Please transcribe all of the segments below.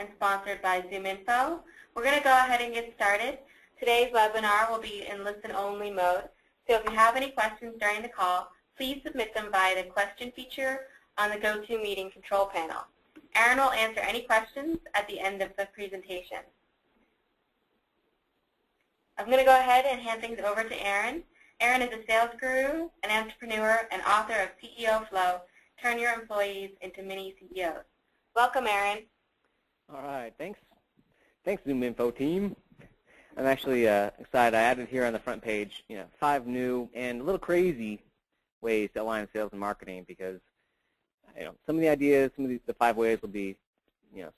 and sponsored by ZoomInfo. We're going to go ahead and get started. Today's webinar will be in listen-only mode, so if you have any questions during the call, please submit them via the question feature on the GoToMeeting control panel. Aaron will answer any questions at the end of the presentation. I'm going to go ahead and hand things over to Aaron. Aaron is a sales guru, an entrepreneur, and author of CEO Flow, Turn Your Employees into Mini CEOs. Welcome, Aaron. All right, thanks. Thanks, ZoomInfo team. I'm actually excited. I added here on the front page, 5 new and a little crazy ways to align sales and marketing because, some of the ideas, some of the 5 ways will be,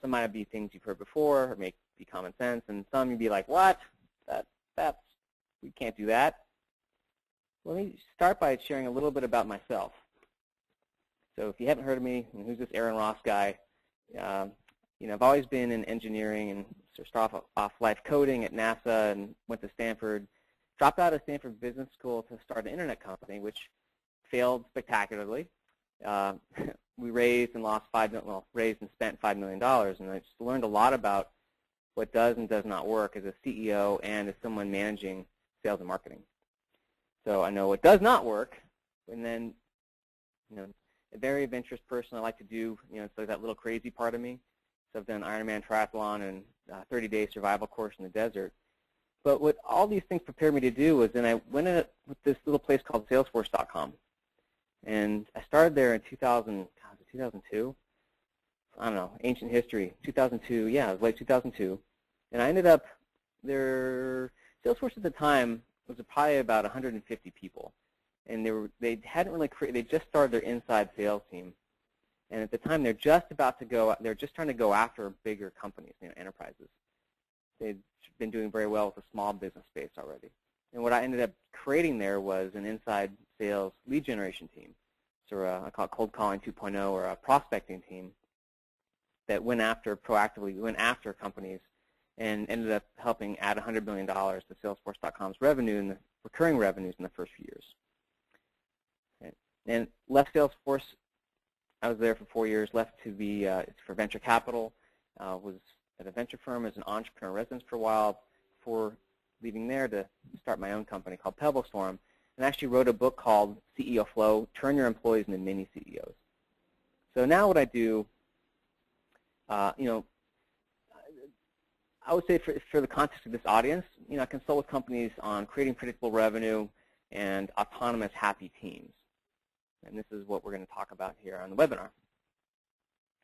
some might be things you've heard before or be common sense, and some you'd be like, what? We can't do that. Let me start by sharing a little bit about myself. So if you haven't heard of me, who's this Aaron Ross guy? I've always been in engineering and started off life coding at NASA and went to Stanford, dropped out of Stanford Business School to start an internet company, which failed spectacularly. We raised and spent $5 million, and I just learned a lot about what does and does not work as a CEO and as someone managing sales and marketing. So I know what does not work, and then, a very adventurous person. I like to do, it's like that little crazy part of me. So I've done Ironman triathlon and 30-day survival course in the desert. But what all these things prepared me to do was then I went in with this little place called Salesforce.com. And I started there in 2002? I don't know, ancient history, 2002, yeah, it was late 2002. And I ended up there, Salesforce at the time was probably about 150 people. And they hadn't really they just started their inside sales team. And at the time, they're just trying to go after bigger companies, enterprises. They'd been doing very well with the small business space already. And what I ended up creating there was an inside sales lead generation team. So I call it cold calling 2.0, or a prospecting team that proactively went after companies and ended up helping add $100 million to Salesforce.com's revenue and the recurring revenues in the first few years. Okay. And left Salesforce. I was there for 4 years, left to be for venture capital, was at a venture firm as an entrepreneur residence for a while before leaving there to start my own company called Pebble, and actually wrote a book called CEO Flow, Turn Your Employees into Mini CEOs. So now what I do, I would say for the context of this audience, I consult with companies on creating predictable revenue and autonomous happy teams. And this is what we're going to talk about here on the webinar.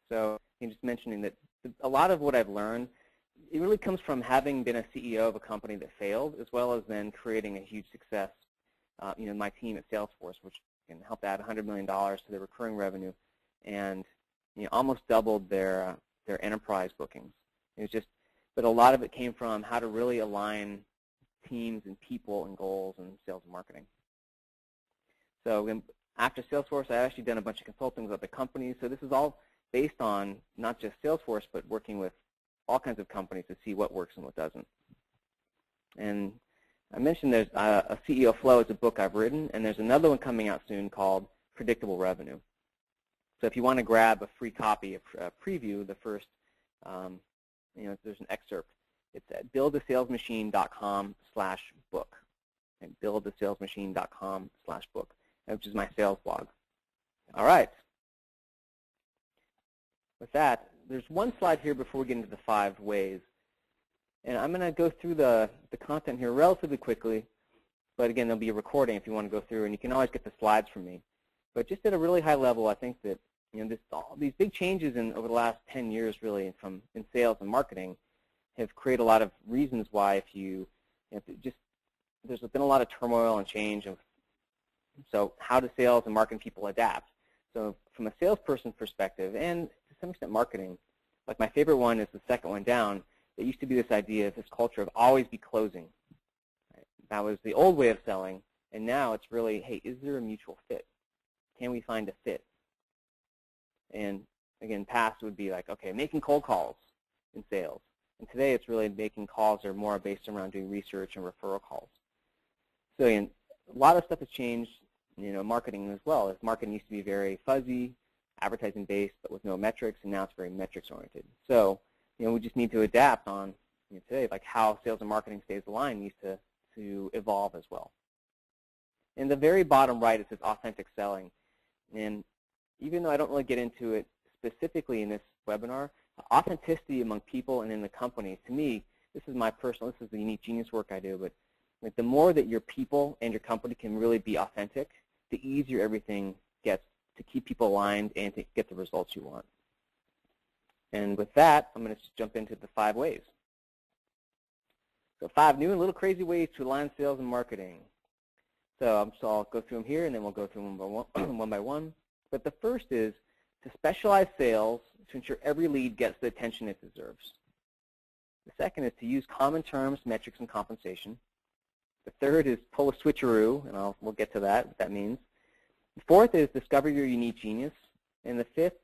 So just mentioning that a lot of what I've learned, it really comes from having been a CEO of a company that failed, as well as then creating a huge success. My team at Salesforce, which can help add $100 million to their recurring revenue, and almost doubled their enterprise bookings. It was but a lot of it came from how to really align teams and people and goals in sales and marketing. So after Salesforce, I've actually done a bunch of consulting with other companies. So this is all based on not just Salesforce, but working with all kinds of companies to see what works and what doesn't. And I mentioned there's a CEO Flow is a book I've written, and there's another one coming out soon called Predictable Revenue. So if you want to grab a free copy, a preview, the first, there's an excerpt. It's at buildasalesmachine.com/book. And buildasalesmachine.com/book. Which is my sales blog. All right. With that, there's one slide here before we get into the 5 ways. And I'm going to go through the content here relatively quickly. But again, there'll be a recording if you want to go through, and you can always get the slides from me. But just at a really high level, I think that these big changes over the last 10 years really in sales and marketing have created a lot of reasons why there's been a lot of turmoil and change. So how do sales and marketing people adapt? So from a salesperson perspective, and to some extent marketing, like my favorite one is the second one down. There used to be this idea of this culture of always be closing. Right? That was the old way of selling, and now it's really, hey, is there a mutual fit? Can we find a fit? And again, past would be like, okay, making cold calls in sales. And today it's really making calls that are more based around doing research and referral calls. So again, a lot of stuff has changed. Marketing as well. Marketing used to be very fuzzy, advertising-based, but with no metrics, and now it's very metrics-oriented. So we just need to adapt on today, like how sales and marketing stays aligned needs to evolve as well. In the very bottom right, it says authentic selling. And even though I don't really get into it specifically in this webinar, authenticity among people and in the company, to me, this is the unique genius work I do, but like the more that your people and your company can really be authentic, the easier everything gets to keep people aligned and to get the results you want. And with that, I'm going to jump into the 5 ways. So 5 new and little crazy ways to align sales and marketing. So I'll go through them here, and then we'll go through them one by one. But the first is to specialize sales to ensure every lead gets the attention it deserves. The second is to use common terms, metrics, and compensation. The third is pull a switcheroo, and we'll get to that, what that means. The fourth is discover your unique genius. And the fifth,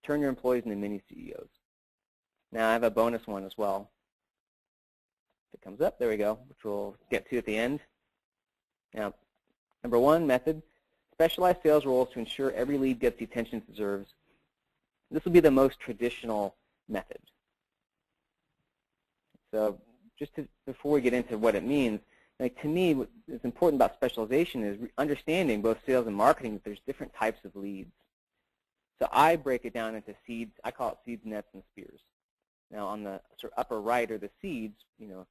turn your employees into mini CEOs. Now I have a bonus one as well. If it comes up, there we go, which we'll get to at the end. Now, number 1 method, specialize sales roles to ensure every lead gets the attention it deserves. This will be the most traditional method. So just before we get into what it means, like to me, what is important about specialization is understanding both sales and marketing that there's different types of leads. So I break it down into seeds. I call it seeds, nets, and spears. Now on the sort of upper right are the seeds,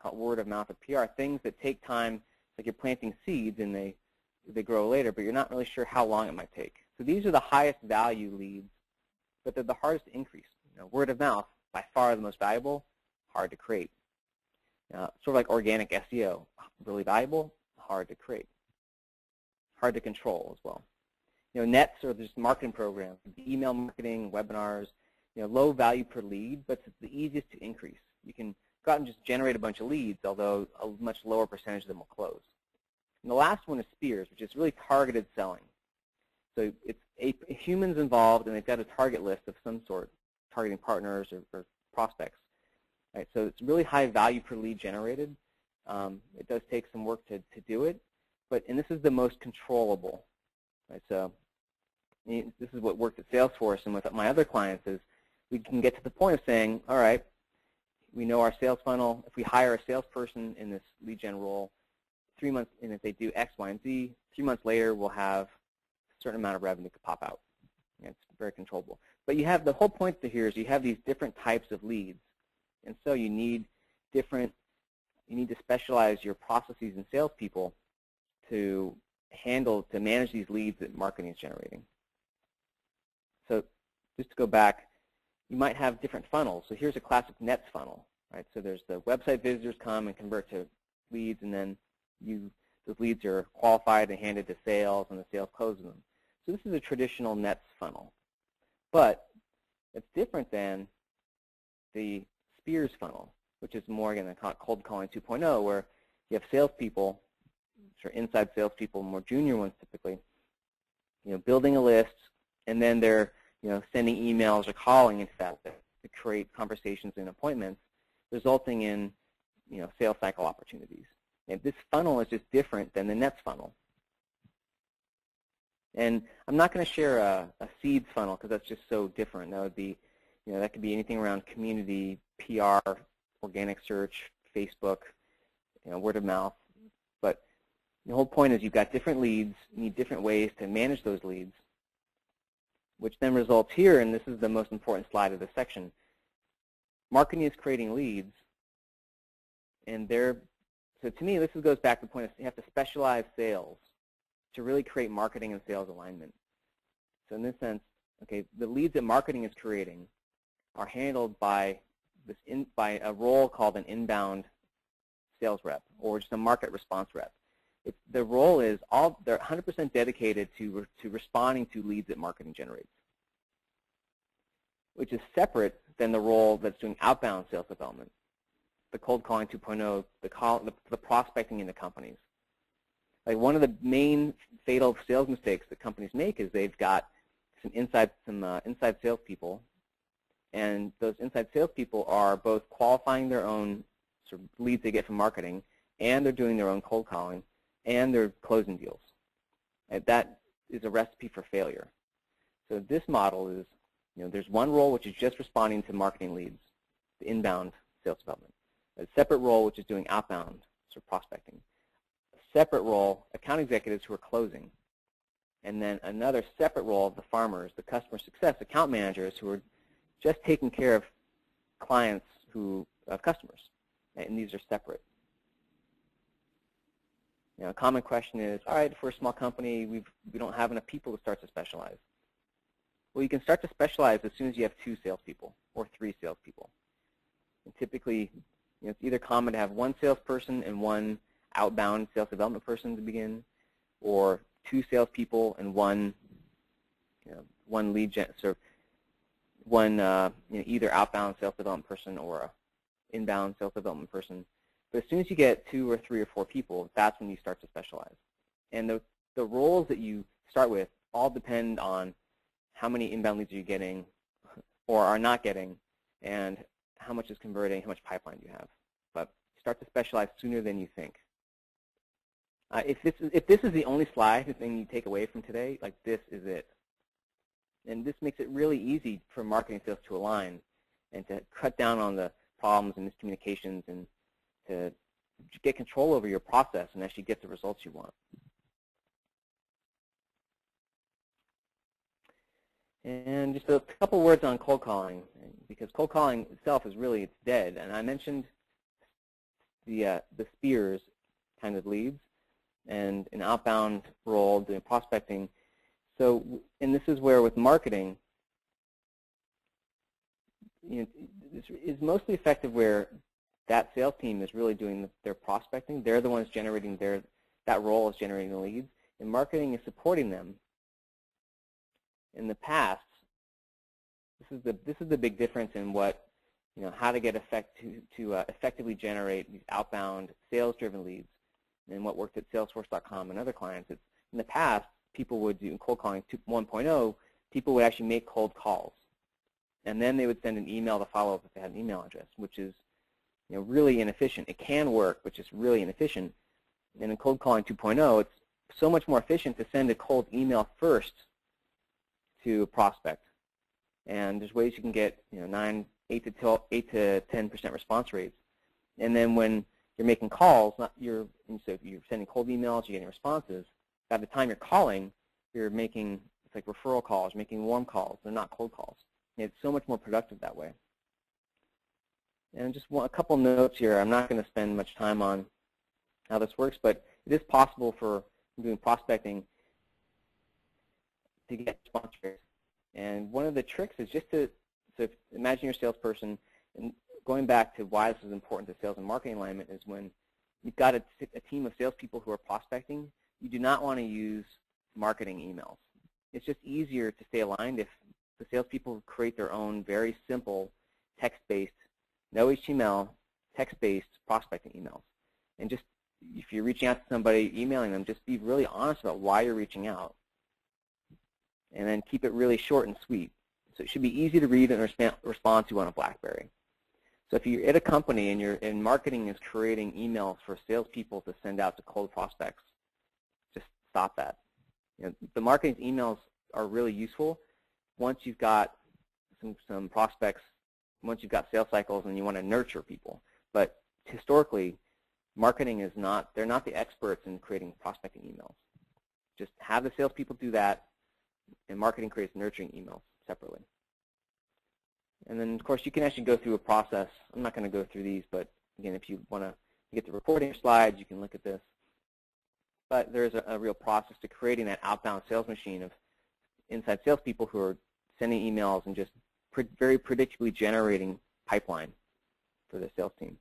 called word of mouth or PR, things that take time, like you're planting seeds and they grow later, but you're not really sure how long it might take. So these are the highest value leads, but they're the hardest to increase. Word of mouth, by far the most valuable, hard to create. Sort of like organic SEO, really valuable, hard to create, hard to control as well. Nets are just marketing programs, email marketing, webinars, low value per lead, but it's the easiest to increase. You can go out and just generate a bunch of leads, although a much lower percentage of them will close. And the last one is spears, which is really targeted selling. So it's humans involved, and they've got a target list of some sort, targeting partners or prospects. Right, so it's really high value per lead generated. It does take some work to do it, and this is the most controllable. Right, so this is what worked at Salesforce and with my other clients is we can get to the point of saying, all right, we know our sales funnel. If we hire a salesperson in this lead gen role, 3 months, and if they do X, Y, and Z, 3 months later we'll have a certain amount of revenue to pop out. It's very controllable. But you have the whole point here is you have these different types of leads. And so you need to specialize your processes and salespeople to manage these leads that marketing is generating. So just to go back, you might have different funnels. So here's a classic nets funnel, right? So there's the website visitors come and convert to leads, and then those leads are qualified and handed to sales, and the sales closes them. So this is a traditional nets funnel. But it's different than the spears funnel, which is more, again, cold calling 2.0, where you have salespeople, sort of inside salespeople, more junior ones typically, building a list, and then they're sending emails or calling into that to create conversations and appointments, resulting in sales cycle opportunities. And this funnel is just different than the nets funnel. And I'm not going to share a seeds funnel because that's just so different. That would be, that could be anything around community, PR, organic search, Facebook, word of mouth. But the whole point is you've got different leads, you need different ways to manage those leads, which then results here, and this is the most important slide of this section. Marketing is creating leads, and so to me, this goes back to the point of you have to specialize sales to really create marketing and sales alignment. So in this sense, okay, the leads that marketing is creating are handled by a role called an inbound sales rep, or just a market response rep. The role is they're 100% dedicated to responding to leads that marketing generates, which is separate than the role that's doing outbound sales development, the cold calling 2.0, the prospecting into companies. Like one of the main fatal sales mistakes that companies make is they've got some inside salespeople, and those inside salespeople are both qualifying their own sort of leads they get from marketing, and they're doing their own cold calling, and they're closing deals. And that is a recipe for failure. So this model is, there's one role which is just responding to marketing leads, the inbound sales development. A separate role, which is doing outbound, so prospecting. A separate role, account executives who are closing. And then another separate role of the farmers, the customer success account managers who are just taking care of clients of customers. And these are separate. A common question is, all right, if we're a small company, we don't have enough people to start to specialize. Well, you can start to specialize as soon as you have 2 salespeople or 3 salespeople. And typically, it's either common to have 1 salesperson and 1 outbound sales development person to begin, or 2 salespeople and 1 lead gen, so one either outbound sales development person or a inbound sales development person. But as soon as you get 2 or 3 or 4 people, that's when you start to specialize. And the roles that you start with all depend on how many inbound leads are you getting or are not getting, and how much is converting, how much pipeline you have. But start to specialize sooner than you think. If this is the only slide, the thing you take away from today, like this is it. And this makes it really easy for marketing sales to align and to cut down on the problems and miscommunications and to get control over your process and actually get the results you want. And just a couple words on cold calling, because cold calling itself is really, it's dead. And I mentioned the spears kind of leads and an outbound role doing prospecting. So, and this is where with marketing, is mostly effective where that sales team is really doing their prospecting. They're the ones generating that role is generating the leads, and marketing is supporting them. In the past, this is the big difference in what how to get effectively generate these outbound sales-driven leads, and what worked at Salesforce.com and other clients. It's, in the past, people would do in cold calling 1.0. People would actually make cold calls, and then they would send an email to follow up if they had an email address, which is really inefficient. It can work, but just really inefficient. And in cold calling 2.0, it's so much more efficient to send a cold email first to a prospect. And there's ways you can get 8 to 10% response rates. And then when you're making calls, so if you're sending cold emails, you're getting responses. By the time you're calling, you're making, it's like referral calls, making warm calls. They're not cold calls. And it's so much more productive that way. And just a couple notes here. I'm not going to spend much time on how this works, but it is possible for doing prospecting to get response rates. And one of the tricks is just to, so imagine you're a salesperson, and going back to why this is important to sales and marketing alignment is when you've got a team of salespeople who are prospecting, you do not want to use marketing emails. It's just easier to stay aligned if the salespeople create their own very simple text-based, no HTML, text-based prospecting emails. And just, if you're reaching out to somebody, emailing them, just be really honest about why you're reaching out. And then keep it really short and sweet. So it should be easy to read and respond to on a BlackBerry. So if you're at a company and marketing is creating emails for salespeople to send out to cold prospects, just stop that. The marketing emails are really useful once you've got some prospects, once you've got sales cycles and you want to nurture people. But historically, marketing is not, they're not the experts in creating prospecting emails. Just have the salespeople do that, and marketing creates nurturing emails separately. And then, of course, you can actually go through a process. I'm not going to go through these, but again, if you want to get the recording slides, you can look at this. But there's a real process to creating that outbound sales machine of inside salespeople who are sending emails and just very predictably generating pipeline for the sales team.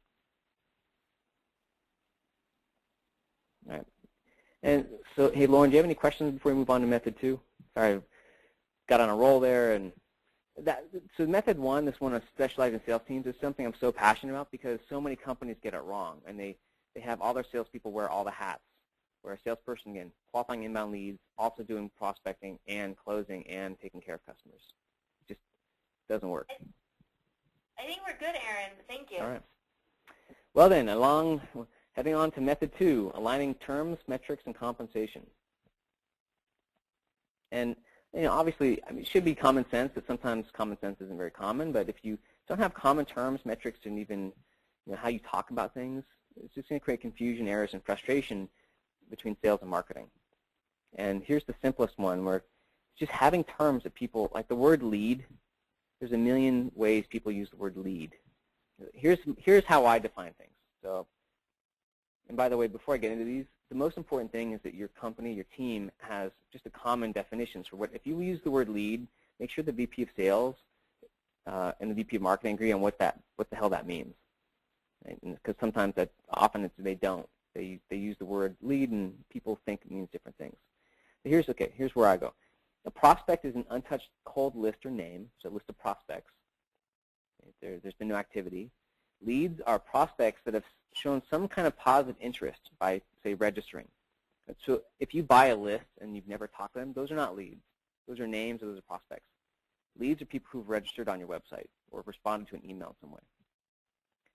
All right. And so, hey, Lauren, do you have any questions before we move on to method 2? Sorry, I got on a roll there. And so method 1, this one of specializing sales teams, is something I'm so passionate about because so many companies get it wrong, and they have all their salespeople wear all the hats. Where a salesperson, again, qualifying inbound leads, also doing prospecting and closing and taking care of customers. It just doesn't work. I think we're good, Aaron. Thank you. All right. Well then, heading on to method 2, aligning terms, metrics, and compensation. And Obviously, I mean, it should be common sense, but sometimes common sense isn't very common. But if you don't have common terms, metrics, and even how you talk about things, it's just going to create confusion, errors, and frustration between sales and marketing. And here's the simplest one, where just having terms that people, like the word lead, there's a million ways people use the word lead. Here's how I define things. So, and by the way, before I get into these, the most important thing is that your company, your team, has just a common definitions for what. If you use the word lead, make sure the VP of Sales and the VP of Marketing agree on what the hell that means. Because sometimes they don't. They use the word lead and people think it means different things. But here's where I go. A prospect is an untouched cold list or name, so a list of prospects. There's been no activity. Leads are prospects that have shown some kind of positive interest by, say, registering. So if you buy a list and you've never talked to them, those are not leads. Those are names or those are prospects. Leads are people who've registered on your website or responded to an email in some way.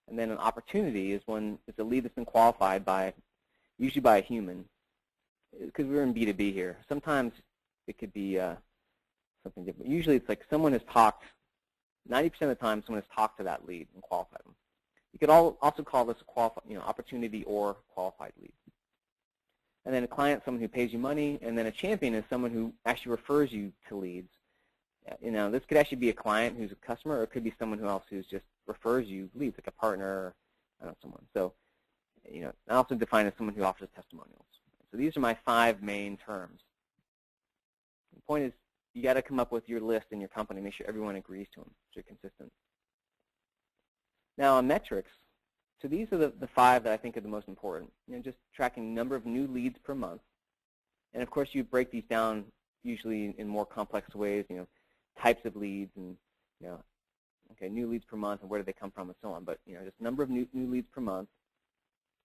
And then an opportunity is a lead that's been qualified usually by a human, because we're in B2B here. Sometimes it could be something different. Usually it's like someone has talked, 90% of the time someone has talked to that lead and qualified them. You could also call this a opportunity or qualified lead. And then a client, someone who pays you money, and then a champion is someone who actually refers you to leads. This could actually be a client who's a customer, or it could be someone else who's just refers you leads, like a partner, or someone. So, I also define as someone who offers testimonials. So these are my 5 main terms. The point is, you got to come up with your list in your company, make sure everyone agrees to them, so you're consistent. Now, on metrics, so these are the 5 that I think are the most important. Just tracking number of new leads per month, and of course you break these down usually in more complex ways. Types of leads and new leads per month and where do they come from and so on. But just number of new leads per month,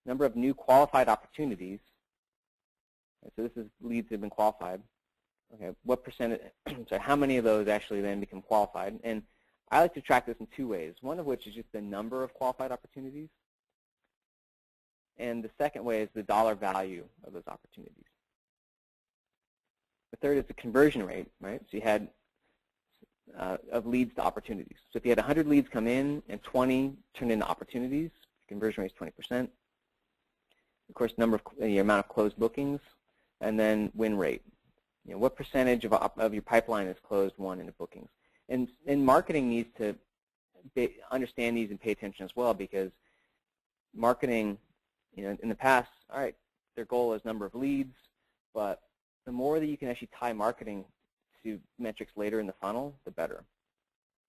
number of new qualified opportunities. So this is leads that have been qualified. Okay, what percentage? So how many of those actually then become qualified? And I like to track this in 2 ways. One of which is just the number of qualified opportunities, and the second way is the dollar value of those opportunities. The third is the conversion rate, right? So you had of leads to opportunities. So if you had 100 leads come in and 20 turned into opportunities, the conversion rate is 20%. Of course, the amount of closed bookings, and then win rate. What percentage of your pipeline is closed, won into bookings? And marketing needs to understand these and pay attention as well, because marketing, in the past, all right, their goal is number of leads, but the more that you can actually tie marketing to metrics later in the funnel, the better.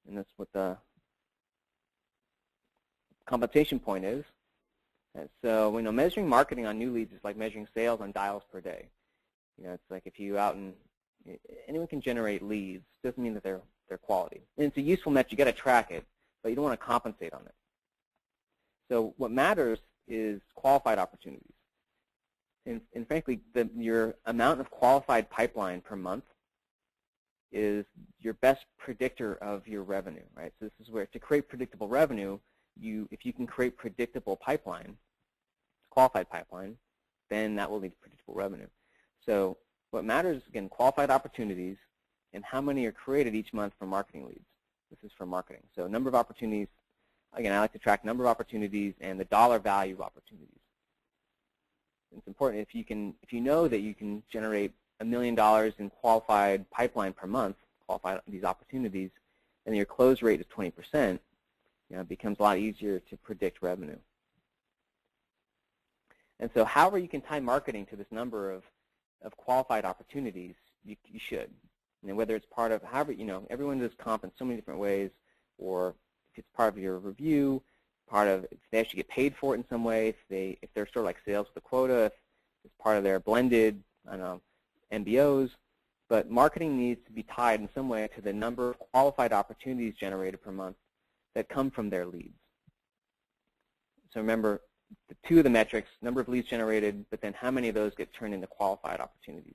And that's what the compensation point is. And so, measuring marketing on new leads is like measuring sales on dials per day. It's like if you anyone can generate leads, doesn't mean that they're quality. And it's a useful metric. You got to track it, but you don't want to compensate on it. So what matters is qualified opportunities. And frankly, your amount of qualified pipeline per month is your best predictor of your revenue, right? So this is where, to create predictable revenue, if you can create predictable pipeline, qualified pipeline, then that will lead to predictable revenue. So what matters is, again, qualified opportunities and how many are created each month for marketing leads. This is for marketing. So number of opportunities, again, I like to track number of opportunities and the dollar value of opportunities. It's important if you know that you can generate $1 million in qualified pipeline per month, qualified these opportunities, and your close rate is 20%, it becomes a lot easier to predict revenue. And so however you can tie marketing to this number of qualified opportunities, you should. Whether it's part of, everyone does comp in so many different ways, or if it's part of your review, if they actually get paid for it in some way, if they're sort of like sales with a quota, if it's part of their blended, MBOs. But marketing needs to be tied in some way to the number of qualified opportunities generated per month that come from their leads. So remember, the 2 of the metrics, number of leads generated, but then how many of those get turned into qualified opportunities.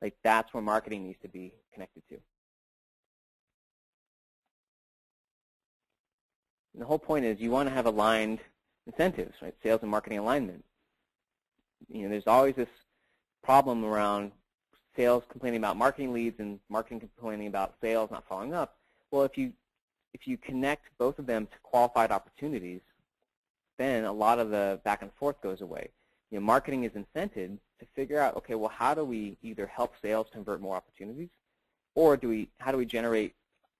Like that's where marketing needs to be connected to. And the whole point is you want to have aligned incentives, right? Sales and marketing alignment. There's always this problem around sales complaining about marketing leads and marketing complaining about sales not following up. Well, if you connect both of them to qualified opportunities, then a lot of the back and forth goes away. Marketing is incented to figure out, okay, well, how do we either help sales convert more opportunities, or how do we generate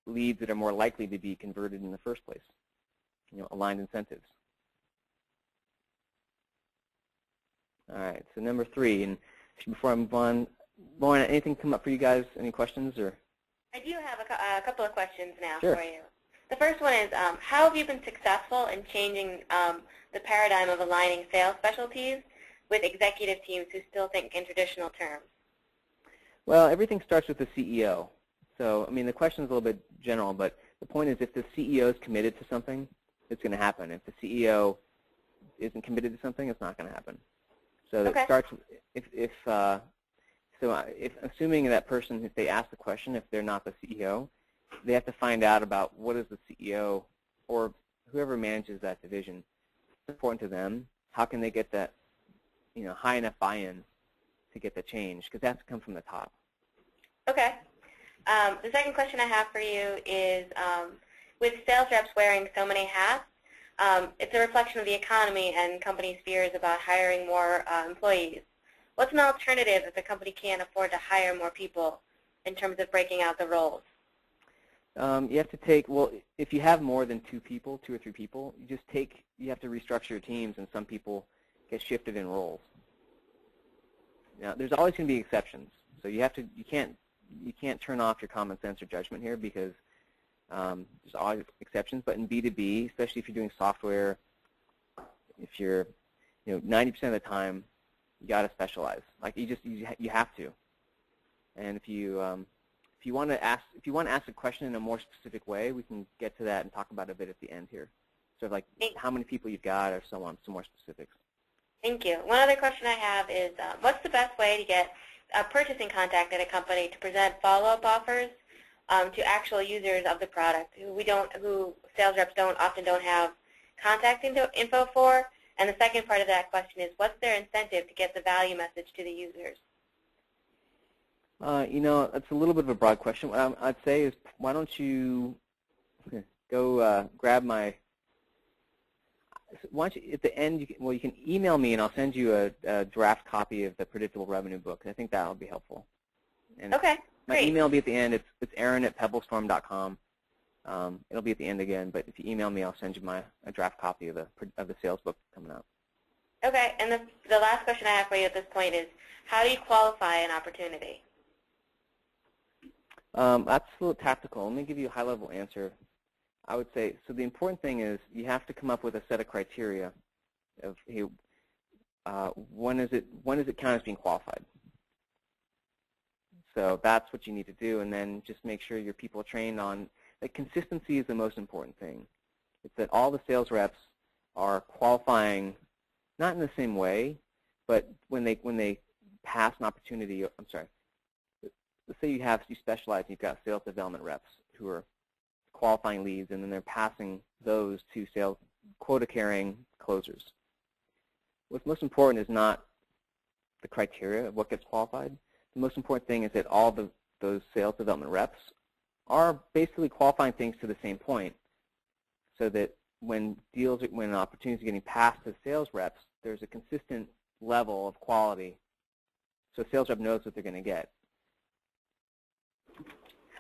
leads that are more likely to be converted in the first place? Aligned incentives. All right, so number 3, and before I move on, Lauren, anything come up for you guys? Any questions? Or? I do have a couple of questions now Sure. for you. The first one is, how have you been successful in changing the paradigm of aligning sales specialties with executive teams who still think in traditional terms? Well, everything starts with the CEO. So, I mean, the question is a little bit general, but the point is if the CEO is committed to something, it's going to happen. If the CEO isn't committed to something, it's not going to happen. So Okay. it starts if assuming that person, if they ask the question, if they're not the CEO, they have to find out about what is the CEO or whoever manages that division. It's important to them. How can they get that, high enough buy-in to get the change? Because that's come from the top. Okay. The second question I have for you is, with sales reps wearing so many hats, it's a reflection of the economy and companies' fears about hiring more employees. What's an alternative if a company can't afford to hire more people in terms of breaking out the roles? You have to take, well, if you have more than 2 or 3 people, you have to restructure your teams, and some people get shifted in roles. Now, there's always going to be exceptions, so you can't turn off your common sense or judgment here, because there's always exceptions. But in B2B, especially if you're doing software, if you're 90% of the time, you got to specialize. Like you have to. And if you want to ask a question in a more specific way, we can get to that and talk about it a bit at the end here. So like how many people you've got, or so on, some more specifics. Thank you. One other question I have is, what's the best way to get a purchasing contact at a company to present follow-up offers to actual users of the product who sales reps often don't have contact info for? And the second part of that question is, what's their incentive to get the value message to the users? It's a little bit of a broad question. What I'd say is, why don't you go grab my, why don't you, at the end, you can email me and I'll send you a draft copy of the Predictable Revenue book. I think that will be helpful. And okay, my great. email will be at the end. It's aaron@pebblestorm.com. It'll be at the end again, but if you email me, I'll send you a draft copy of the sales book coming out. Okay, and the last question I have for you at this point is, how do you qualify an opportunity? That's a little tactical. Let me give you a high-level answer. I would say, so the important thing is you have to come up with a set of criteria of, hey, when does it count as being qualified? So that's what you need to do, and then just make sure your people are trained on, like, consistency is the most important thing. It's that all the sales reps are qualifying, not in the same way, but when they pass an opportunity, let's say you specialize and you've got sales development reps who are qualifying leads, and then they're passing those to sales quota-carrying closers. What's most important is not the criteria of what gets qualified. The most important thing is that all those sales development reps are basically qualifying things to the same point, so that when opportunities are getting passed to sales reps, there's a consistent level of quality, so a sales rep knows what they're going to get.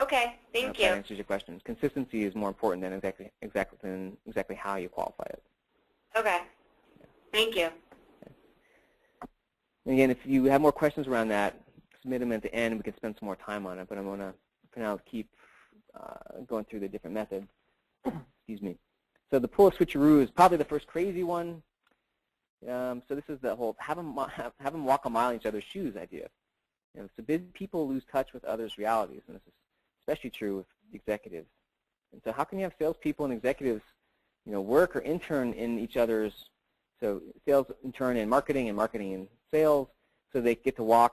Okay, thank you. That answers your question. Consistency is more important than exactly how you qualify it. Okay, thank you. And again, if you have more questions around that, submit them at the end. We can spend some more time on it, but I'm going to, for now, keep going through the different methods. Excuse me. So the pull of switcheroo is probably the first crazy one. So this is the whole have them walk a mile in each other's shoes idea. So busy people lose touch with others' realities, and this is especially true with executives. And so how can you have salespeople and executives, work or intern in each other's, so sales intern in marketing and marketing in sales, so they get to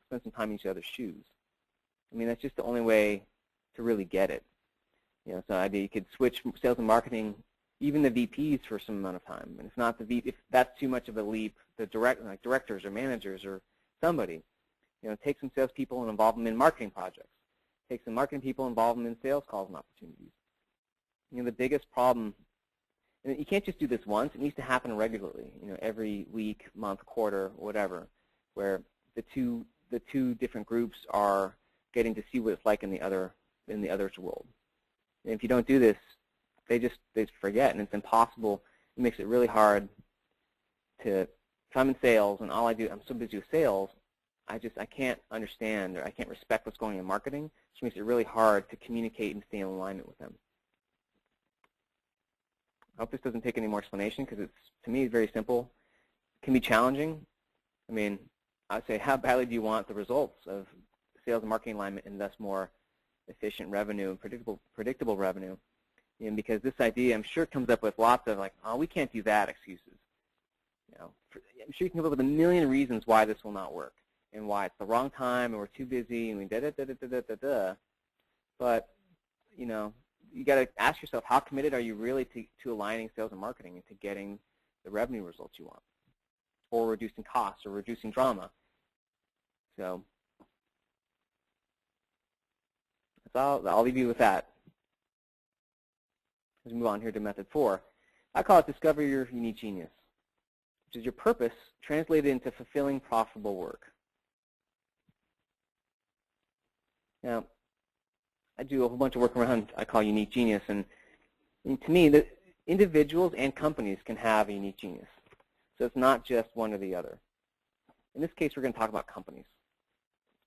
spend some time in each other's shoes? I mean, that's just the only way to really get it. So you could switch from sales and marketing, even the VPs, for some amount of time. And if that's too much of a leap, the directors or managers or somebody, Take some salespeople and involve them in marketing projects. Take some marketing people and involve them in sales calls and opportunities. The biggest problem, and you can't just do this once. It needs to happen regularly. Every week, month, quarter, whatever, where the two different groups are getting to see what it's like in the other's world. And if you don't do this, they just forget, and it's impossible. It makes it really hard to. If I'm in sales and all I do, I'm so busy with sales, I can't understand or I can't respect what's going on in marketing, which makes it really hard to communicate and stay in alignment with them. I hope this doesn't take any more explanation because to me, it's very simple. It can be challenging. I mean, I'd say, how badly do you want the results of sales and marketing alignment and thus more efficient revenue and predictable revenue? Because this idea, I'm sure, comes up with lots of like, oh, we can't do that excuses. I'm sure you can come up with a million reasons why this will not work and why it's the wrong time and we're too busy and we da-da-da-da-da-da-da. But, you got to ask yourself, how committed are you really to aligning sales and marketing and to getting the revenue results you want, or reducing costs, or reducing drama? So I'll leave you with that. Let's move on here to method 4. I call it discover your unique genius, which is your purpose translated into fulfilling, profitable work. Now, I do a whole bunch of work around I call unique genius, and to me, the individuals and companies can have a unique genius. So it's not just one or the other. In this case, we're going to talk about companies.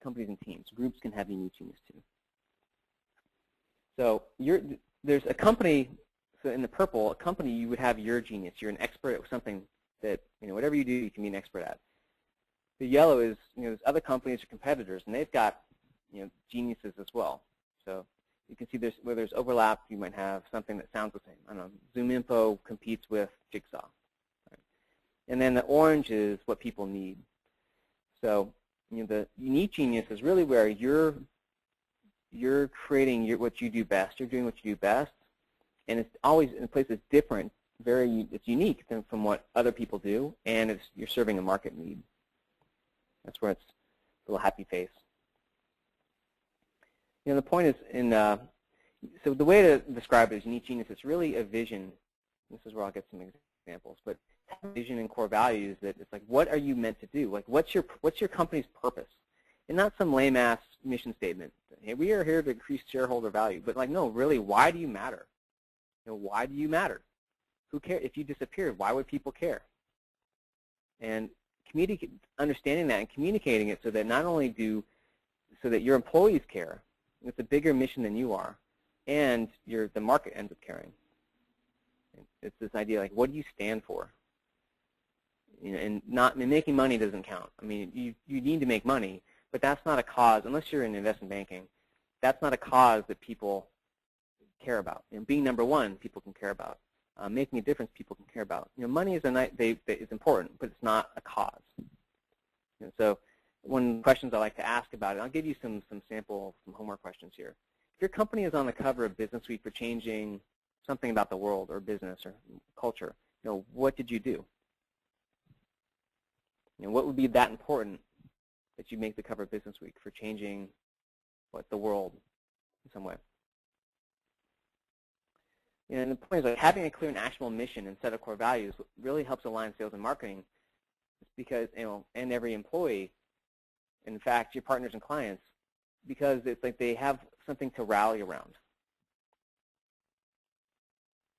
Companies and teams. Groups can have unique genius too. So there's a company, so in the purple, a company, you would have your genius. You're an expert at something that, whatever you do, you can be an expert at. The yellow is, there's other companies or competitors, and they've got, geniuses as well. So you can see where there's overlap, you might have something that sounds the same. I don't know, ZoomInfo competes with Jigsaw. Right? And then the orange is what people need. So the unique genius is really where you're creating what you do best. You're doing what you do best, and it's always in a place that's different. It's unique from what other people do, and you're serving a market need. That's where it's a little happy face. The point is so the way to describe it is unique genius. It's really a vision. This is where I'll get some examples, but vision and core values. That it's like, what are you meant to do? Like, what's your company's purpose? And not some lame-ass mission statement. Hey, we are here to increase shareholder value. But like, no, really, why do you matter? Why do you matter? Who cares? If you disappeared, why would people care? And understanding that and communicating it so that not only so that your employees care, it's a bigger mission than you are, and the market ends up caring. It's this idea like, what do you stand for? And making money doesn't count. I mean, you need to make money, but that's not a cause, unless you're in investment banking, that's not a cause that people care about. Being number one, people can care about. Making a difference, people can care about. Money is important, but it's not a cause. So one of the questions I like to ask about it, I'll give you some homework questions here. If your company is on the cover of Business Week for changing something about the world or business or culture, what did you do? What would be that important that you make the cover of Business Week for changing the world in some way? And the point is, like, having a clear and actionable mission and set of core values really helps align sales and marketing, because and every employee, in fact, your partners and clients, because it's like they have something to rally around.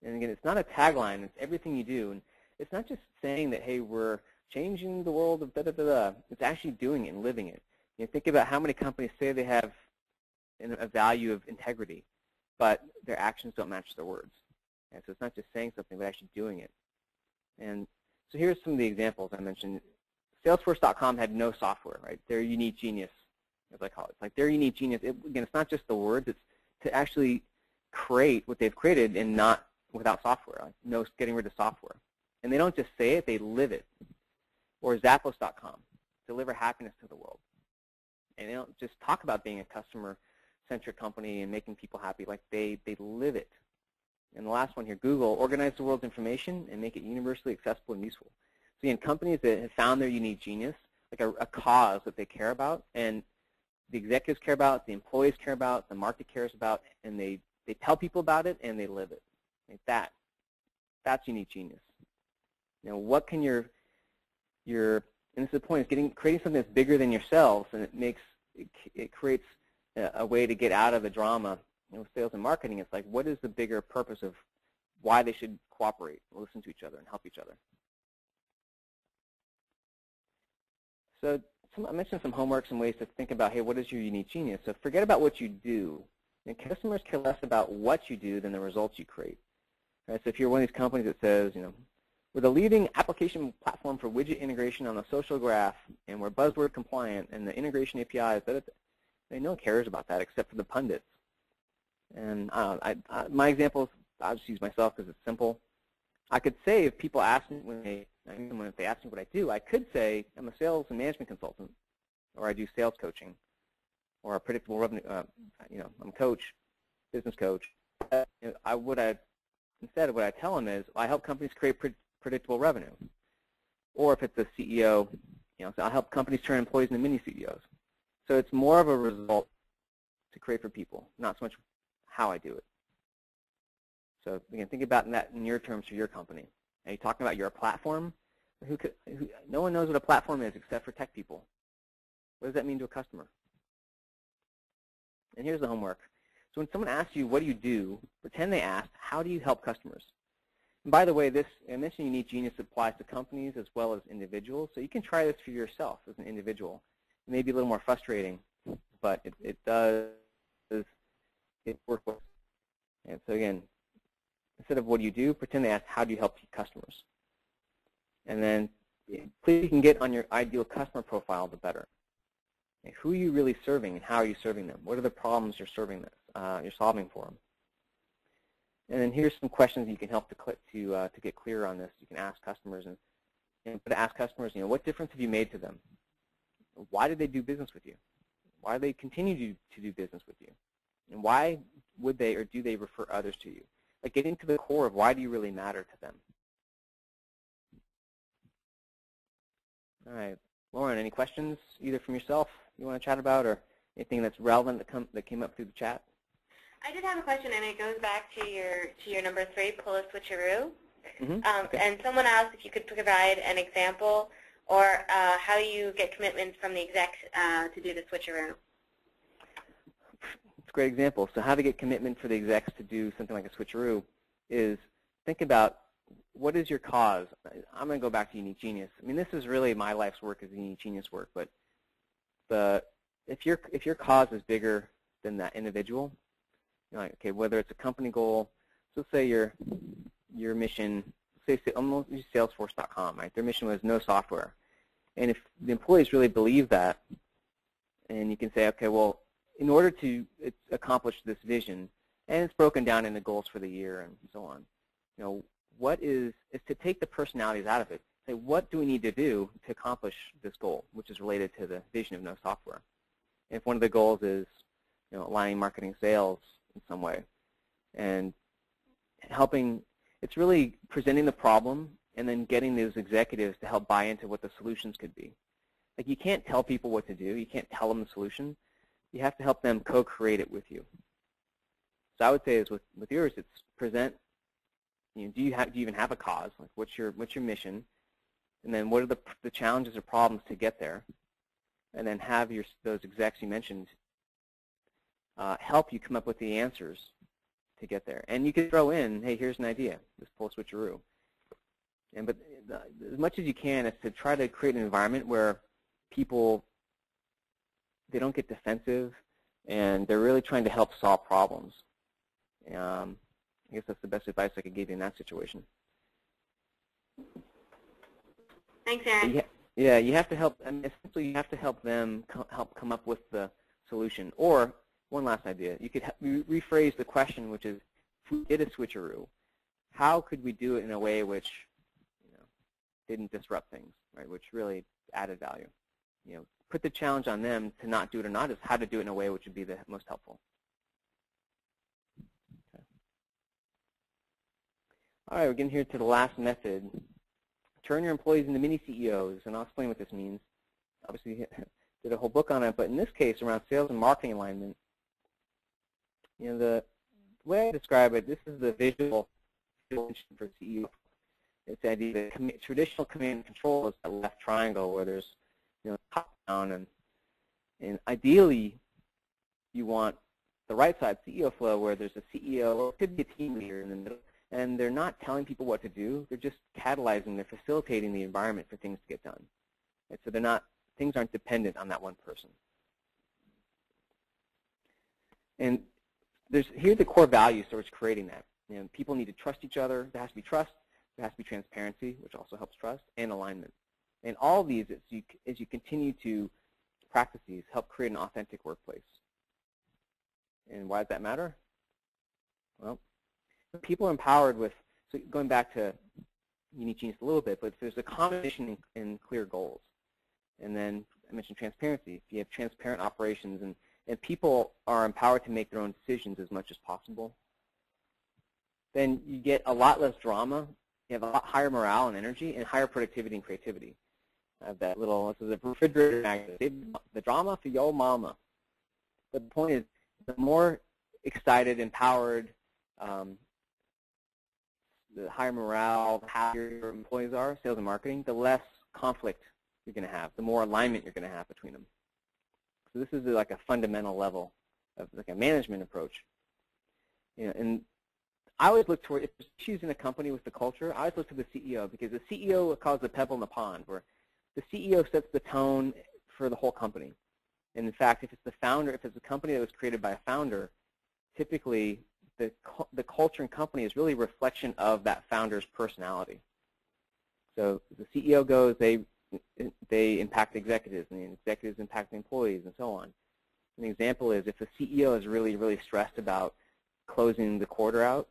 And again, it's not a tagline; it's everything you do, and it's not just saying that, hey, we're changing the world of da-da-da-da. It's actually doing it and living it. Think about how many companies say they have a value of integrity, but their actions don't match their words. And so it's not just saying something, but actually doing it. And so here's some of the examples I mentioned. Salesforce.com had no software, right? Their unique genius, as I call it. It's like their unique genius. Again, it's not just the words. It's to actually create what they've created and not without software, like getting rid of software. And they don't just say it, they live it. Or Zappos.com, deliver happiness to the world. And they don't just talk about being a customer-centric company and making people happy. Like they live it. And the last one here, Google, organize the world's information and make it universally accessible and useful. So again, companies that have found their unique genius like a cause that they care about, and the executives care about, the employees care about, the market cares about, and they tell people about it and they live it. Like that's unique genius. You know, what can your and this is the point, is creating something that's bigger than yourselves, and it creates a way to get out of the drama. You know, with sales and marketing, it's like, what is the bigger purpose of why they should cooperate, listen to each other, and help each other? So I mentioned some homework, some ways to think about, hey, what is your unique genius? So forget about what you do. And customers care less about what you do than the results you create. Right? So if you're one of these companies that says, you know, we're the leading application platform for widget integration on the social graph, and we're buzzword compliant, and the integration APIs, no one cares about that except for the pundits. And my example, I'll just use myself because it's simple. I could say, if people ask me if they ask me what I do, I could say I'm a sales and management consultant, or I do sales coaching, or a predictable revenue. You know, I'm a coach, business coach. Instead, what I tell them is, I help companies create predictable revenue. Or if it's a CEO, you know, so I help companies turn employees into mini CEOs. So it's more of a result to create for people, not so much how I do it. So again, think about that in your terms for your company. Are you talking about you're a platform? No one knows what a platform is except for tech people. What does that mean to a customer? And here's the homework. So when someone asks you, what do you do, pretend they asked, how do you help customers? And by the way, I mentioned unique genius applies to companies as well as individuals. So you can try this for yourself as an individual. It may be a little more frustrating, but it works. And so again, instead of what do you do, pretend they ask, how do you help customers? And then please, you can get on your ideal customer profile, the better. And who are you really serving, and how are you serving them? What are the problems you're solving for them? And then here's some questions you can help to get clearer on this. You can ask customers, and ask customers, you know, what difference have you made to them? Why did they do business with you? Why do they continue to do business with you? And why would they or do they refer others to you? Like, getting to the core of why do you really matter to them? All right, Lauren, any questions either from yourself you want to chat about, or anything that's relevant that came up through the chat? I did have a question, and it goes back to your number 3, pull a switcheroo. Okay. And someone asked if you could provide an example or how you get commitments from the execs to do the switcheroo. It's a great example. So how to get commitment for the execs to do something like a switcheroo is think about, what is your cause? I'm going to go back to unique genius. I mean, this is really my life's work, is unique genius work. But if your cause is bigger than that individual, you know, like, okay, whether it's a company goal, so let's say your mission, say almost use Salesforce.com, right? Their mission was no software, and if the employees really believe that, and you can say, okay, well, in order to accomplish this vision, and it's broken down into goals for the year and so on, you know, what is to take the personalities out of it. Say, what do we need to do to accomplish this goal, which is related to the vision of no software? And if one of the goals is, you know, aligning marketing sales in some way, and helping, it's really presenting the problem and then getting those executives to help buy into what the solutions could be. Like, you can't tell people what to do. You can't tell them the solution. You have to help them co-create it with you. So I would say is with yours, it's present. You know, do you even have a cause? Like, what's your mission? And then what are the challenges or problems to get there? And then have those execs you mentioned help you come up with the answers to get there. And you can throw in, hey, here's an idea, this pull switcheroo. But as much as you can is to try to create an environment where people, they don't get defensive, and they're really trying to help solve problems. I guess that's the best advice I could give you in that situation. Thanks, Aaron. Yeah, you have to help. I mean, essentially, you have to help them help come up with the solution. Or one last idea, you could rephrase the question, which is, if we did a switcheroo, how could we do it in a way which, you know, didn't disrupt things, right? Which really added value. You know, put the challenge on them to not do it or not, is how to do it in a way which would be the most helpful. All right, we're getting here to the last method. Turn your employees into mini CEOs, and I'll explain what this means. obviously did a whole book on it, but in this case, around sales and marketing alignment, the way I describe it, this is the visual for CEO. It's the idea that traditional command and control is that left triangle where there's top down, and ideally you want the right side CEO flow where there's a CEO or it could be a team leader in the middle, and they're not telling people what to do. They're just catalyzing, they're facilitating the environment for things to get done. And so things aren't dependent on that one person. And here are the core values towards creating that. People need to trust each other. There has to be trust. There has to be transparency, which also helps trust, and alignment. And all of these, as you continue to practice these, help create an authentic workplace. And why does that matter? Well, people are empowered with, so going back to unique genius a little bit, but there's a combination in clear goals. And then I mentioned transparency. If you have transparent operations and people are empowered to make their own decisions as much as possible, then you get a lot less drama. You have a lot higher morale and energy and higher productivity and creativity. I have that little, this is a refrigerator magnet. Save the drama for your mama. But the point is, the more excited, empowered, the higher morale, the happier your employees are, sales and marketing, the less conflict you're going to have, the more alignment you're going to have between them. So this is like a fundamental level of like a management approach. And I always look toward, if choosing a company with the culture, I always look to the CEO, because the CEO calls the pebble in the pond, where the CEO sets the tone for the whole company. And in fact, if it's the founder, if it's a company that was created by a founder, typically the culture and company is really a reflection of that founder's personality. So the CEO goes, they impact executives, and the executives impact the employees, and so on. An example is if the CEO is really, really stressed about closing the quarter out,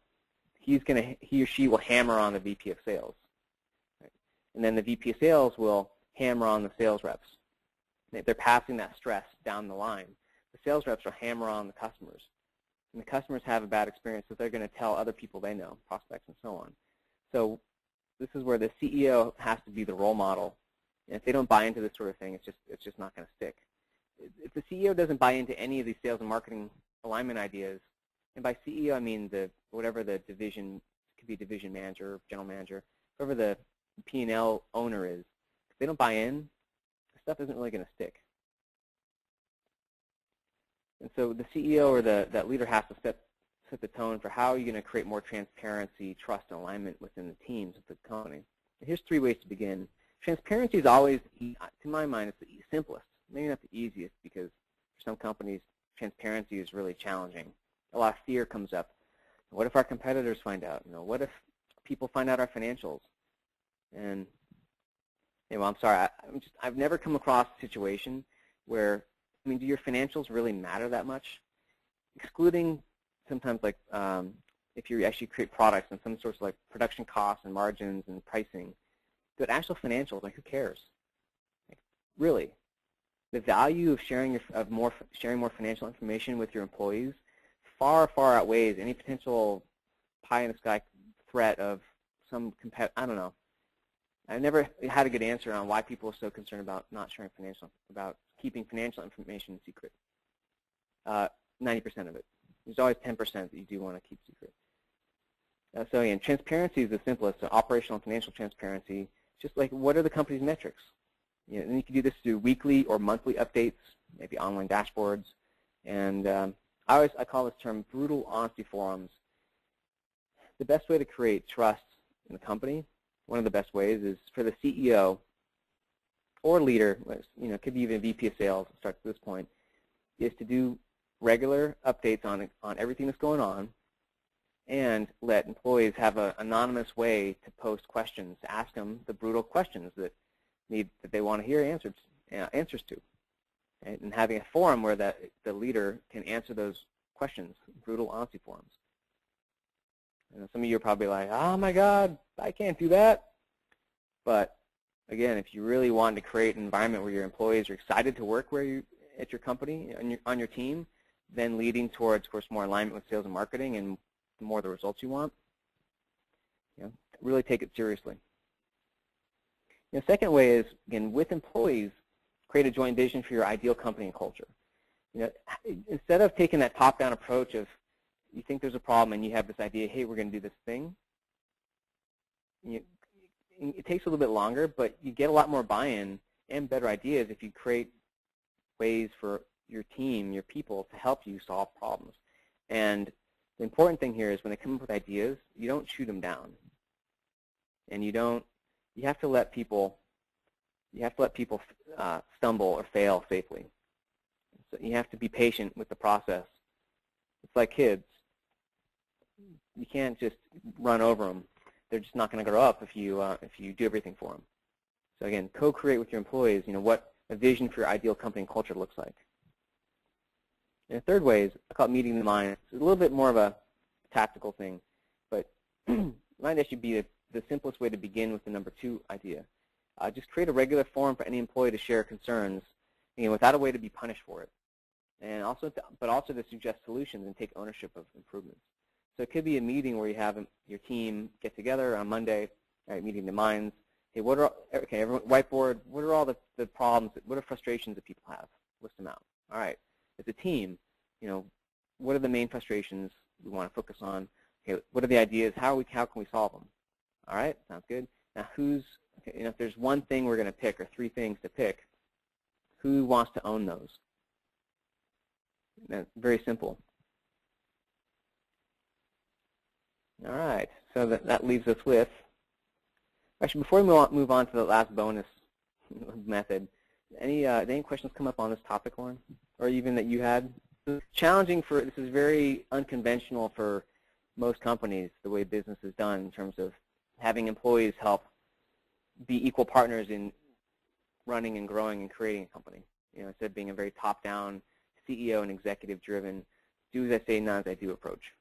he or she will hammer on the VP of sales. Right? And then the VP of sales will hammer on the sales reps. And if they're passing that stress down the line, the sales reps will hammer on the customers. And the customers have a bad experience, so they're going to tell other people they know, prospects and so on. So this is where the CEO has to be the role model. And if they don't buy into this sort of thing, it's just not going to stick. If the CEO doesn't buy into any of these sales and marketing alignment ideas, and by CEO I mean whatever the division, could be division manager, general manager, whoever the P&L owner is, if they don't buy in, the stuff isn't really going to stick. And so the CEO or that leader has to set the tone for how you're going to create more transparency, trust, and alignment within the teams of the company. And here's 3 ways to begin. Transparency is always, to my mind, it's the simplest. Maybe not the easiest, because for some companies, transparency is really challenging. A lot of fear comes up. What if our competitors find out? What if people find out our financials? And well, I'm sorry, I've never come across a situation where, do your financials really matter that much? Excluding sometimes like if you actually create products and some sorts of like production costs and margins and pricing, but actual financials, like who cares? Like, really, the value of sharing more financial information with your employees far, far outweighs any potential pie in the sky threat of some I don't know. I never had a good answer on why people are so concerned about not sharing about keeping financial information secret. 90% of it. There's always 10% that you do want to keep secret. So again, transparency is the simplest. So operational and financial transparency. Just like, what are the company's metrics? And you can do this through weekly or monthly updates, maybe online dashboards. And I call this term brutal honesty forums. The best way to create trust in the company, one of the best ways, is for the CEO or leader, it could be even VP of sales, start at this point, is to do regular updates on everything that's going on, and let employees have an anonymous way to post questions, to ask them the brutal questions that they want to hear answers to, right? And having a forum where the leader can answer those questions, brutal honesty forums. Some of you are probably like, oh my God, I can't do that. But again, if you really want to create an environment where your employees are excited to work at your company, on your team, then leading towards, of course, more alignment with sales and marketing and the more the results you want, really take it seriously. The second way is, again, with employees, create a joint vision for your ideal company and culture. Instead of taking that top-down approach of you think there's a problem and you have this idea, hey, we're going to do this thing, it takes a little bit longer, but you get a lot more buy-in and better ideas if you create ways for your team, your people, to help you solve problems. And the important thing here is when they come up with ideas, you don't shoot them down. And you have to let people stumble or fail safely. So you have to be patient with the process. It's like kids. You can't just run over them. They're just not going to grow up if you do everything for them. So again, co-create with your employees, what a vision for your ideal company and culture looks like. And the third way is, I call it meeting the mind. It's a little bit more of a tactical thing, but might actually be the simplest way to begin with the number 2 idea. Just create a regular forum for any employee to share concerns, without a way to be punished for it, and but also to suggest solutions and take ownership of improvements. So it could be a meeting where you have your team get together on Monday, right, meeting the minds. Hey, everyone, whiteboard. What are all the problems? What are frustrations that people have? List them out. All right, as a team, what are the main frustrations we want to focus on? Okay, what are the ideas? How can we solve them? All right, sounds good. Now, if there's one thing we're going to pick or 3 things to pick, who wants to own those? That's very simple. All right, so that leaves us with, actually, before we move on to the last bonus method, any questions come up on this topic, Lauren, or even that you had? This is very unconventional for most companies, the way business is done in terms of having employees help be equal partners in running and growing and creating a company. Instead of being a very top-down CEO and executive-driven, do as I say, not as I do approach.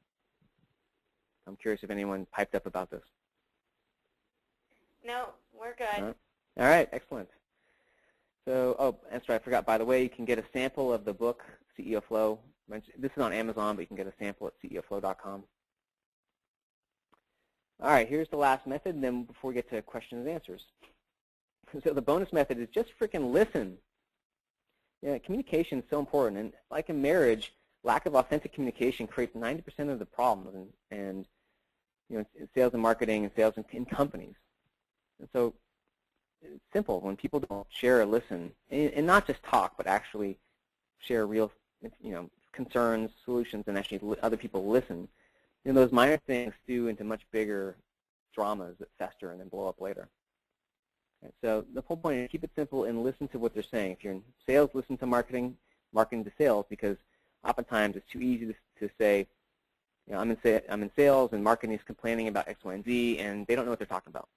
I'm curious if anyone piped up about this. No, we're good. All right, excellent. So, that's right, I forgot, by the way, you can get a sample of the book, CEO Flow. This is on Amazon, but you can get a sample at ceoflow.com. All right, here's the last method, and then before we get to questions and answers. So the bonus method is just freaking listen. Communication is so important, and like in marriage, lack of authentic communication creates 90% of the problems, and in sales and marketing and sales in companies. And so it's simple. When people don't share or listen, and not just talk, but actually share real concerns, solutions, and actually other people listen, those minor things stew into much bigger dramas that fester and then blow up later. And so the whole point is keep it simple and listen to what they're saying. If you're in sales, listen to marketing, marketing to sales, because oftentimes it's too easy to say, I'm in sales and marketing is complaining about X, Y, and Z, and they don't know what they're talking about,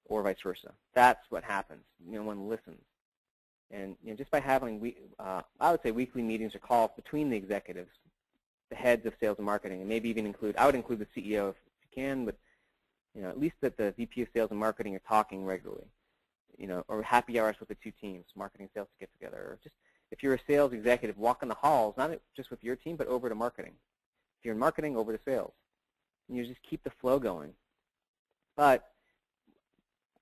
or vice versa. That's what happens. One listens. And just by having, I would say, weekly meetings or calls between the executives, the heads of sales and marketing, and maybe even I would include the CEO if you can, but at least that the VP of sales and marketing are talking regularly, or happy hours with the 2 teams, marketing and sales to get together, or just if you're a sales executive, walk in the halls, not just with your team, but over to marketing. If you're in marketing, over to sales. And you just keep the flow going. But,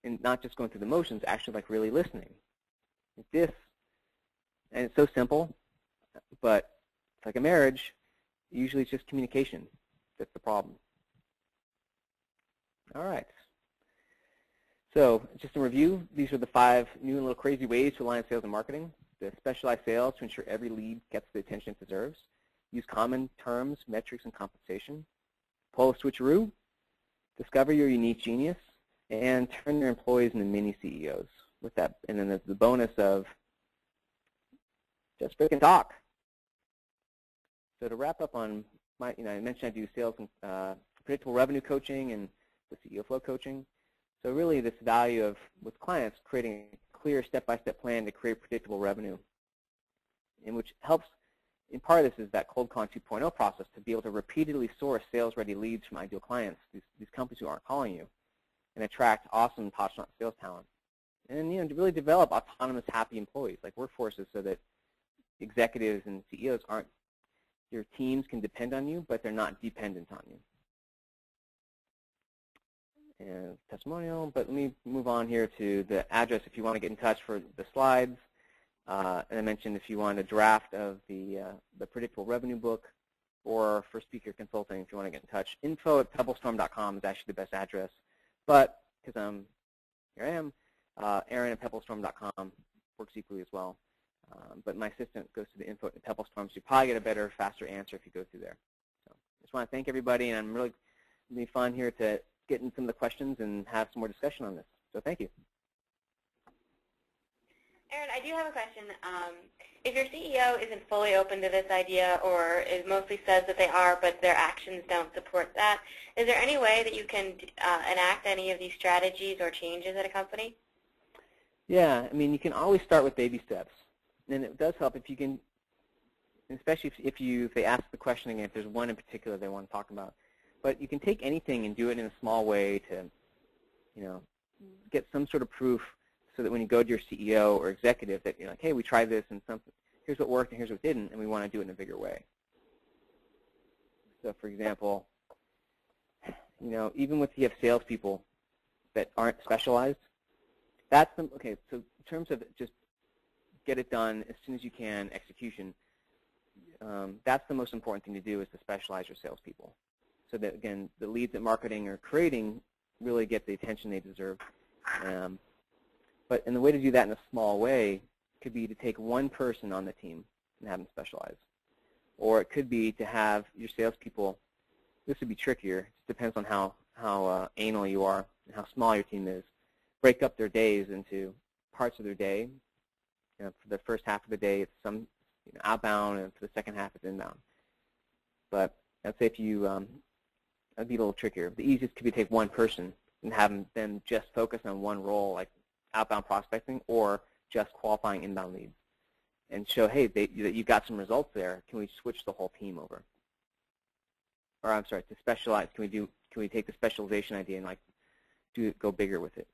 and not just going through the motions, actually like really listening. And it's so simple, but it's like a marriage, usually it's just communication that's the problem. All right. So just in review, these are the 5 new and little crazy ways to align sales and marketing. The specialized sales to ensure every lead gets the attention it deserves. Use common terms, metrics, and compensation. Pull a switcheroo. Discover your unique genius. And turn your employees into mini CEOs. With that, and then there's the bonus of just freaking talk. So to wrap up on I mentioned I do sales and predictable revenue coaching and the CEO Flow coaching. So really this value of, with clients, creating a clear step-by-step plan to create predictable revenue, and which helps, in part of this is that cold call 2.0 process to be able to repeatedly source sales-ready leads from ideal clients, these companies who aren't calling you, and attract awesome top-notch sales talent. And to really develop autonomous, happy employees, like workforces, so that executives and CEOs aren't, your teams can depend on you, but they're not dependent on you. And testimonial, but let me move on here to the address if you want to get in touch for the slides, And I mentioned if you want a draft of the predictable revenue book, or for speaker consulting, if you want to get in touch, info@pebblestorm.com is actually the best address. But because here I am, Aaron@pebblestorm.com works equally as well. But my assistant goes to the info@pebblestorm, so you probably get a better, faster answer if you go through there. So I just want to thank everybody, and I'm really it'll be fun here to get in some of the questions and have some more discussion on this. So thank you. Aaron, I do have a question. If your CEO isn't fully open to this idea, or it mostly says that they are, but their actions don't support that, is there any way that you can enact any of these strategies or changes at a company? Yeah, I mean, you can always start with baby steps, and it does help if you can, especially if they ask the question again, if there's one in particular they want to talk about. But you can take anything and do it in a small way to, get some sort of proof, so that when you go to your CEO or executive that you're like, hey, we tried this and here's what worked and here's what didn't, and we want to do it in a bigger way. So for example, even if you have salespeople that aren't specialized, that's okay, so in terms of just get it done as soon as you can, execution, that's the most important thing to do, is to specialize your salespeople. So that, again, the leads that marketing are creating really get the attention they deserve. And the way to do that in a small way could be to take one person on the team and have them specialize. Or it could be to have your salespeople, this would be trickier, it depends on how anal you are and how small your team is, break up their days into parts of their day. For the first half of the day, it's some outbound, and for the second half, it's inbound. But I'd say if you, that'd be a little trickier. The easiest could be to take one person and have them just focus on one role, like outbound prospecting or just qualifying inbound leads, and show, hey, that you got some results there. Can we switch the whole team over? Or I'm sorry, to specialize. Can we take the specialization idea and go bigger with it?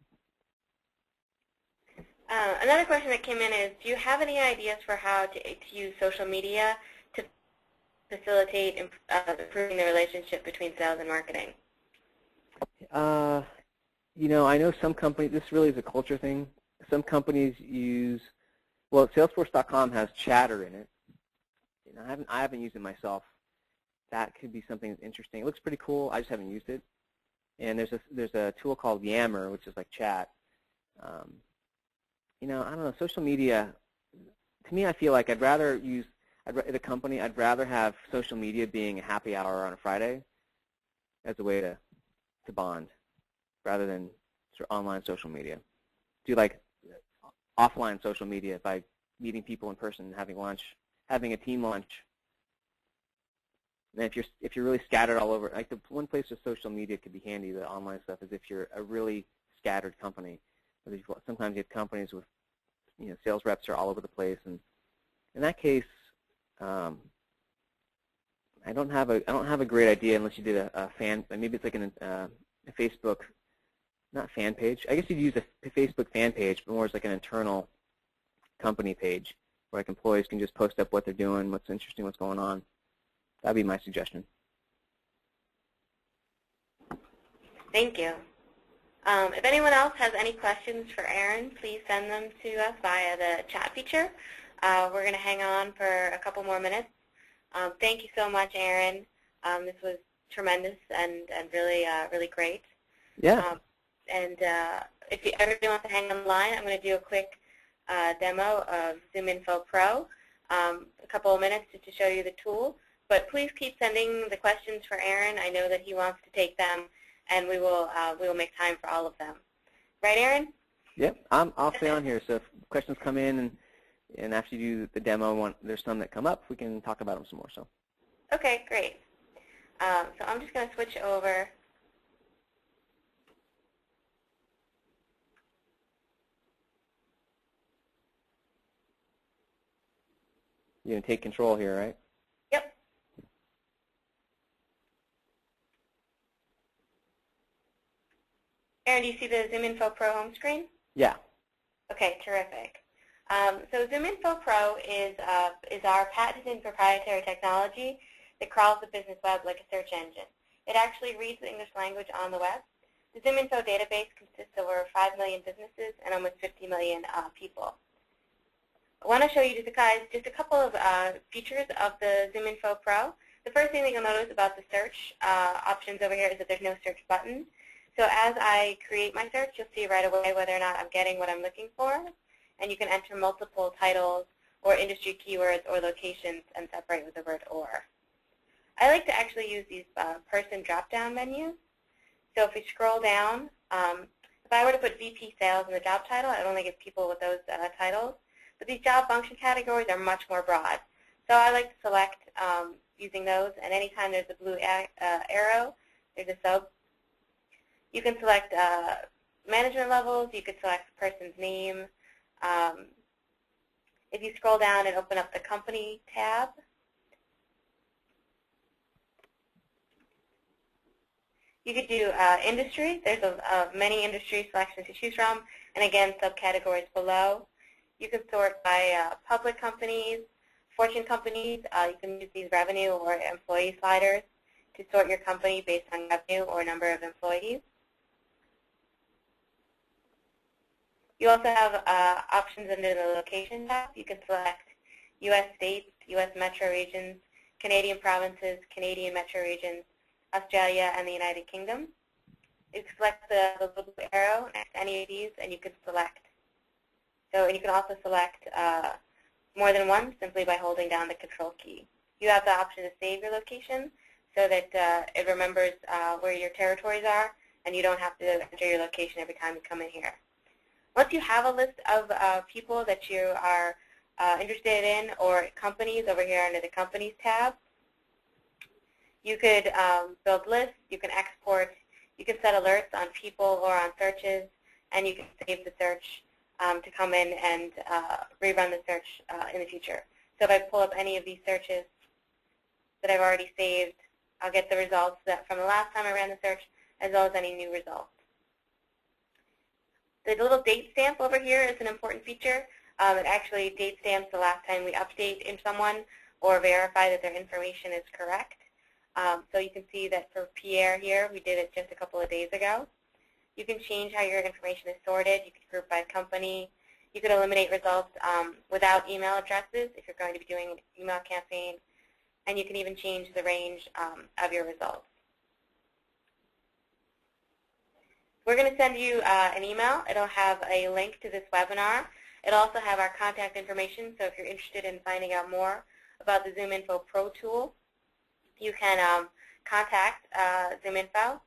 Another question that came in is, do you have any ideas for how to use social media to facilitate improving the relationship between sales and marketing? I know some companies, this really is a culture thing. Some companies use, well, Salesforce.com has chatter in it. I haven't used it myself. That could be something that's interesting. It looks pretty cool. I just haven't used it. And there's a tool called Yammer, which is like chat. I don't know, social media, to me, I feel like I'd rather have social media being a happy hour on a Friday as a way to bond, rather than sort of online social media. Do like offline social media by meeting people in person, having lunch, having a team lunch. And if you're really scattered all over, like the one place where social media could be handy, the online stuff, is if you're a really scattered company. Sometimes you have companies with sales reps are all over the place, and in that case, I don't have a great idea unless you did a fan. Maybe it's like a Facebook, not fan page. I guess you'd use a Facebook fan page, but more as like an internal company page where like employees can just post up what they're doing, what's interesting, what's going on. That'd be my suggestion. Thank you. If anyone else has any questions for Aaron, please send them to us via the chat feature. We're going to hang on for a couple more minutes. Thank you so much, Aaron. This was tremendous and really really great. Yeah. If everybody wants to hang on the line, I'm going to do a quick demo of ZoomInfo Pro, a couple of minutes to show you the tool. But please keep sending the questions for Aaron. I know that he wants to take them, and we will make time for all of them. Right, Aaron? Yep, I'll stay on here. So if questions come in, and after you do the demo, there's some that come up, we can talk about them some more. So. Okay, great. So I'm just going to switch over. You're going to take control here, right? Yep. Aaron, do you see the ZoomInfo Pro home screen? Yeah. Okay, terrific. So ZoomInfo Pro is our patented proprietary technology that crawls the business web like a search engine. It actually reads the English language on the web. The ZoomInfo database consists of over 5 million businesses and almost 50 million people. I want to show you just a couple of features of the ZoomInfo Pro. The first thing that you'll notice about the search options over here is that there's no search button. So as I create my search, you'll see right away whether or not I'm getting what I'm looking for. And you can enter multiple titles or industry keywords or locations and separate with the word or. I like to actually use these person drop-down menus. So if we scroll down, if I were to put VP Sales in the job title, I'd only get people with those titles. But these job function categories are much more broad. So I like to select using those, and anytime there's a blue arrow, there's a sub. You can select management levels. You could select the person's name. If you scroll down and open up the company tab, you could do industry. There's many industry selections to choose from, and again, subcategories below. You can sort by public companies, fortune companies. You can use these revenue or employee sliders to sort your company based on revenue or number of employees. You also have options under the location tab. You can select U.S. states, U.S. metro regions, Canadian provinces, Canadian metro regions, Australia, and the United Kingdom. You can select the little arrow next to any of these, and you can select. So, and you can also select more than one simply by holding down the Control key. You have the option to save your location so that it remembers where your territories are, and you don't have to enter your location every time you come in here. Once you have a list of people that you are interested in, or companies over here under the Companies tab, you could build lists, you can export, you can set alerts on people or on searches, and you can save the search to come in and rerun the search in the future. So if I pull up any of these searches that I've already saved, I'll get the results from the last time I ran the search, as well as any new results. The little date stamp over here is an important feature. It actually date stamps the last time we update in someone or verify that their information is correct. So you can see that for Pierre here, we did it just a couple of days ago. You can change how your information is sorted. You can group by company. You could eliminate results without email addresses if you're going to be doing an email campaign. And you can even change the range of your results. We're going to send you an email. It'll have a link to this webinar. It'll also have our contact information, so if you're interested in finding out more about the ZoomInfo Pro tool, you can contact ZoomInfo.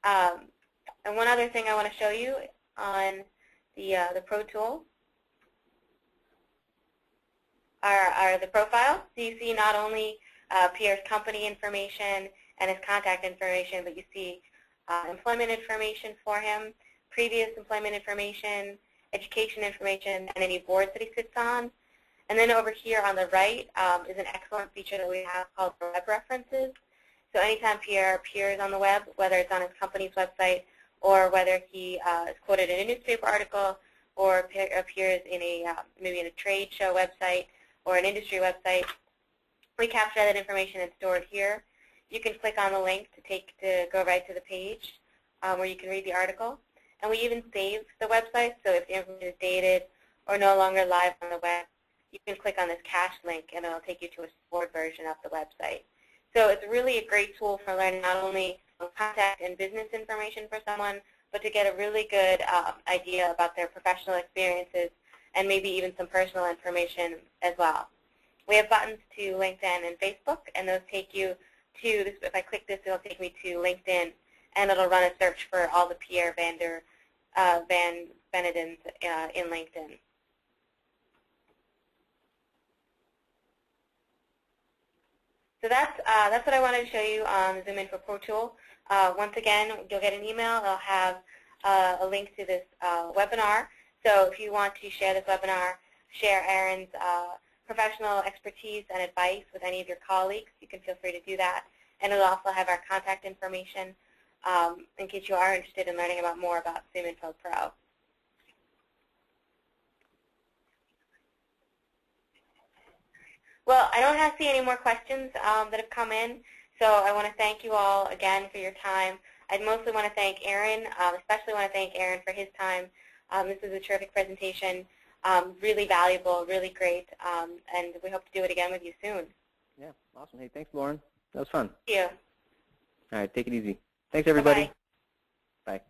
And one other thing I want to show you on the Pro tool are the profiles. So you see not only Pierre's company information and his contact information, but you see employment information for him, previous employment information, education information, and any boards that he sits on. And then over here on the right is an excellent feature that we have called web references. So anytime Pierre appears on the web, whether it's on his company's website or whether he is quoted in a newspaper article or appears in maybe in a trade show website or an industry website, we capture that information and store it here. You can click on the link to go right to the page where you can read the article. And we even save the website, so if the information is dated or no longer live on the web, you can click on this cache link and it'll take you to a stored version of the website. So it's really a great tool for learning not only contact and business information for someone, but to get a really good idea about their professional experiences and maybe even some personal information as well. We have buttons to LinkedIn and Facebook, and those take you to this. If I click this, it'll take me to LinkedIn, and it'll run a search for all the Pierre Van Benedens in LinkedIn. So that's what I wanted to show you on the ZoomInfo Pro tool. Once again, you'll get an email. It'll have a link to this webinar. So if you want to share this webinar, share Aaron's professional expertise and advice with any of your colleagues, you can feel free to do that. And it'll also have our contact information in case you are interested in learning more about ZoomInfo Pro. Well, I don't see any more questions that have come in, so I want to thank you all again for your time. I mostly want to thank Aaron, especially want to thank Aaron for his time This is a terrific presentation, really valuable, really great, and we hope to do it again with you soon. Yeah, awesome. Hey, thanks, Lauren. That was fun. Thank you. All right, take it easy. Thanks, everybody. Bye-bye. Bye.